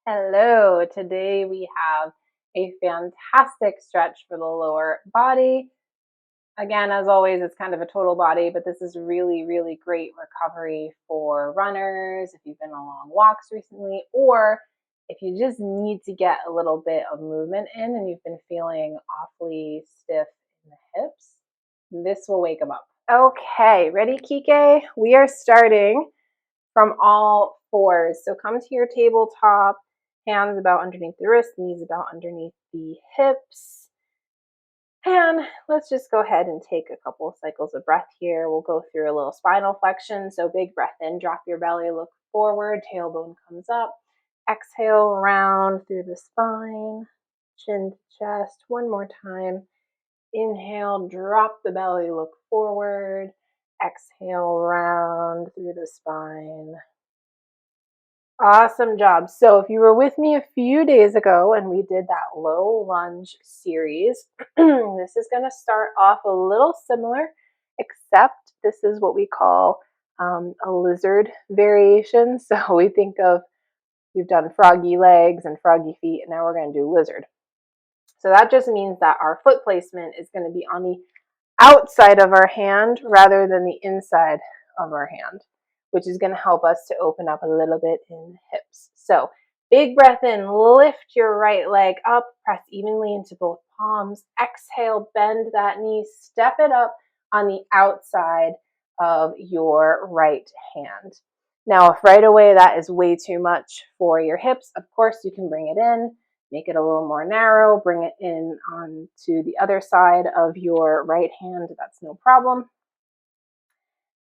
Hello, today we have a fantastic stretch for the lower body. Again, as always, it's kind of a total body, but this is really great recovery for runners, if you've been on long walks recently, or if you just need to get a little bit of movement in and you've been feeling awfully stiff in the hips, this will wake them up. Okay, ready, Kike? We are starting from all fours. So come to your tabletop, hands about underneath the wrist, knees about underneath the hips. And let's just go ahead and take a couple of cycles of breath here. We'll go through a little spinal flexion. So big breath in, drop your belly, look forward, tailbone comes up. Exhale, round through the spine, chin to chest. One more time. Inhale, drop the belly, look forward. Exhale, round through the spine. Awesome job. So if you were with me a few days ago and we did that low lunge series, this is going to start off a little similar, except this is what we call a lizard variation. So we've done froggy legs and froggy feet, and now we're going to do lizard. So that just means that our foot placement is going to be on the outside of our hand rather than the inside of our hand, which is going to help us to open up a little bit in the hips. So big breath in, lift your right leg up, press evenly into both palms. Exhale, bend that knee, step it up on the outside of your right hand. Now, if right away that is way too much for your hips, of course you can bring it in, make it a little more narrow, bring it in onto the other side of your right hand. That's no problem.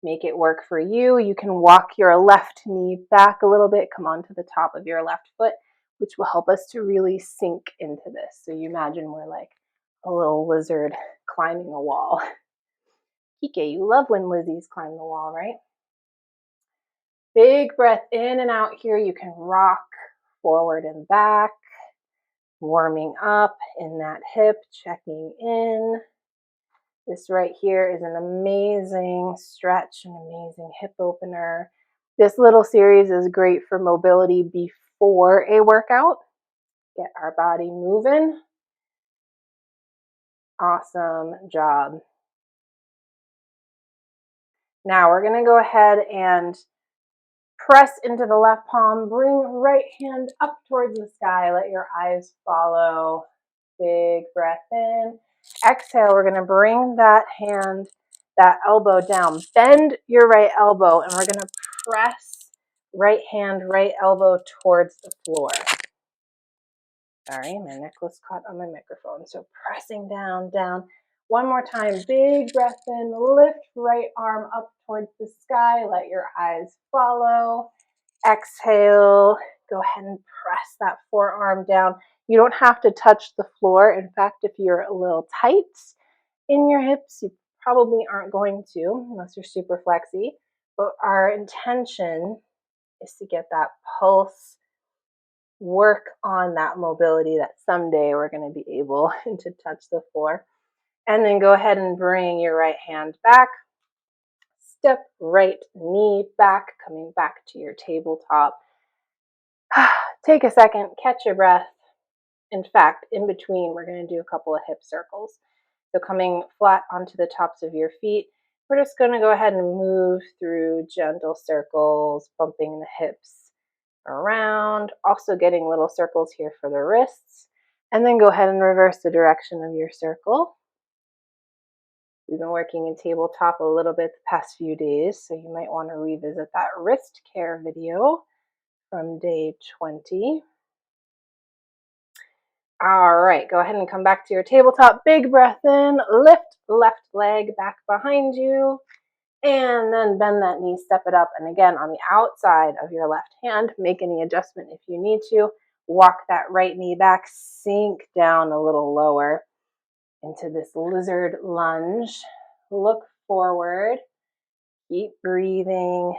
Make it work for you. You can walk your left knee back a little bit, come onto the top of your left foot, which will help us to really sink into this. So you imagine we're like a little lizard climbing a wall. Kike, you love when Lizzies climb the wall, right? Big breath in and out here. You can rock forward and back, warming up in that hip, checking in. This right here is an amazing stretch, an amazing hip opener. This little series is great for mobility before a workout. Get our body moving. Awesome job. Now we're going to go ahead and press into the left palm. Bring right hand up towards the sky. Let your eyes follow. Big breath in. Exhale, we're going to bring that hand, that elbow down. Bend your right elbow, and we're going to press right hand, right elbow towards the floor. Sorry, my necklace caught on my microphone. So pressing down, down. One more time. Big breath in. Lift right arm up towards the sky. Let your eyes follow. Exhale. Go ahead and press that forearm down. You don't have to touch the floor. In fact, if you're a little tight in your hips, you probably aren't going to unless you're super flexy. But our intention is to get that pulse, work on that mobility that someday we're going to be able to touch the floor. And then go ahead and bring your right hand back. Step right knee back, coming back to your tabletop. Take a second, catch your breath. In fact, in between, we're going to do a couple of hip circles. So coming flat onto the tops of your feet, we're just going to go ahead and move through gentle circles, bumping the hips around, also getting little circles here for the wrists, and then go ahead and reverse the direction of your circle. We've been working in tabletop a little bit the past few days, so you might want to revisit that wrist care video from day 20. All right, go ahead and come back to your tabletop. Big breath in, lift left leg back behind you, and then bend that knee, step it up. And again, on the outside of your left hand, make any adjustment if you need to. Walk that right knee back, sink down a little lower into this lizard lunge. Look forward, keep breathing,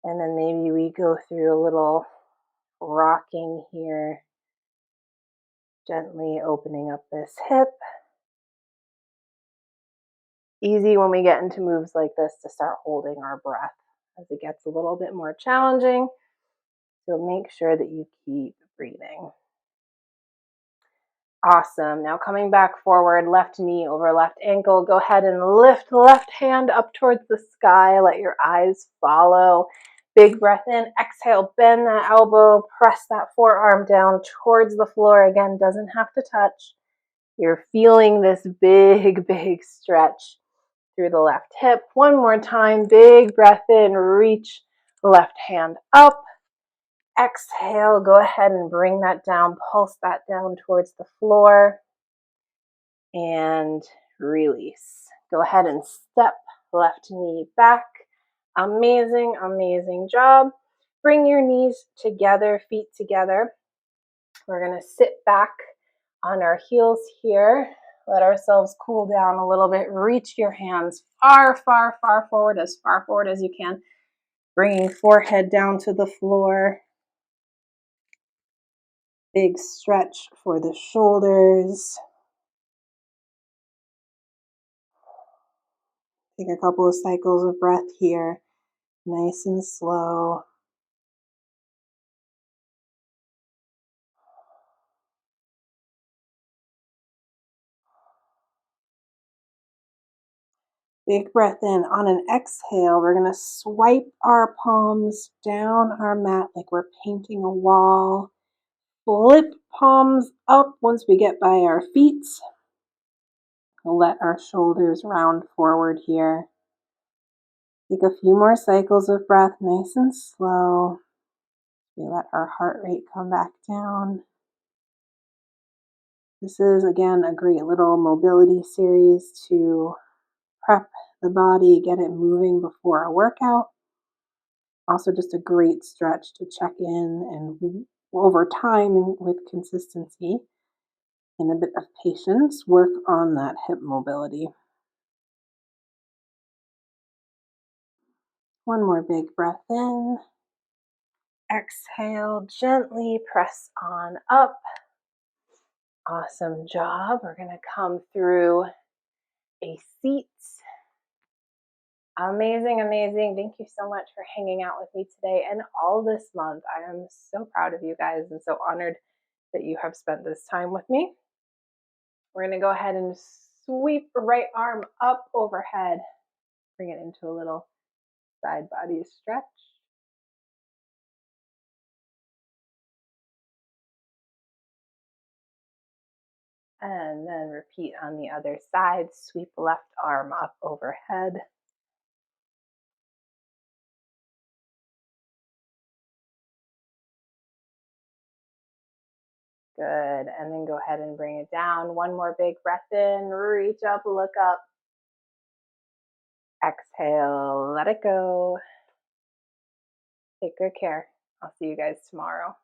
and then maybe we go through a little rocking here, gently opening up this hip. Easy when we get into moves like this to start holding our breath. As it gets a little bit more challenging, So make sure that you keep breathing. Awesome. Now coming back forward, left knee over left ankle. Go ahead and lift left hand up towards the sky. Let your eyes follow. Big breath in. Exhale, bend that elbow. Press that forearm down towards the floor. Again, doesn't have to touch. You're feeling this big, big stretch through the left hip. One more time. Big breath in. Reach left hand up. Exhale, go ahead and bring that down, pulse that down towards the floor, and release. Go ahead and step left knee back. Amazing, amazing job. Bring your knees together, feet together. We're gonna sit back on our heels here. Let ourselves cool down a little bit. Reach your hands far, far, far forward as you can. Bringing forehead down to the floor. Big stretch for the shoulders. Take a couple of cycles of breath here, nice and slow. Big breath in. On an exhale, we're going to swipe our palms down our mat like we're painting a wall. Flip palms up once we get by our feet. We'll let our shoulders round forward here. Take a few more cycles of breath, nice and slow. We let our heart rate come back down. This is, again, a great little mobility series to prep the body, get it moving before a workout. Also just a great stretch to check in and over time and with consistency and a bit of patience, work on that hip mobility. One more big breath in. Exhale, gently press on up. Awesome job. We're going to come through a seat. Amazing, amazing. Thank you so much for hanging out with me today and all this month. I am so proud of you guys and so honored that you have spent this time with me. We're going to go ahead and sweep right arm up overhead. Bring it into a little side body stretch. And then repeat on the other side. Sweep left arm up overhead. Good. And then go ahead and bring it down. One more big breath in. Reach up, look up. Exhale, let it go. Take good care. I'll see you guys tomorrow.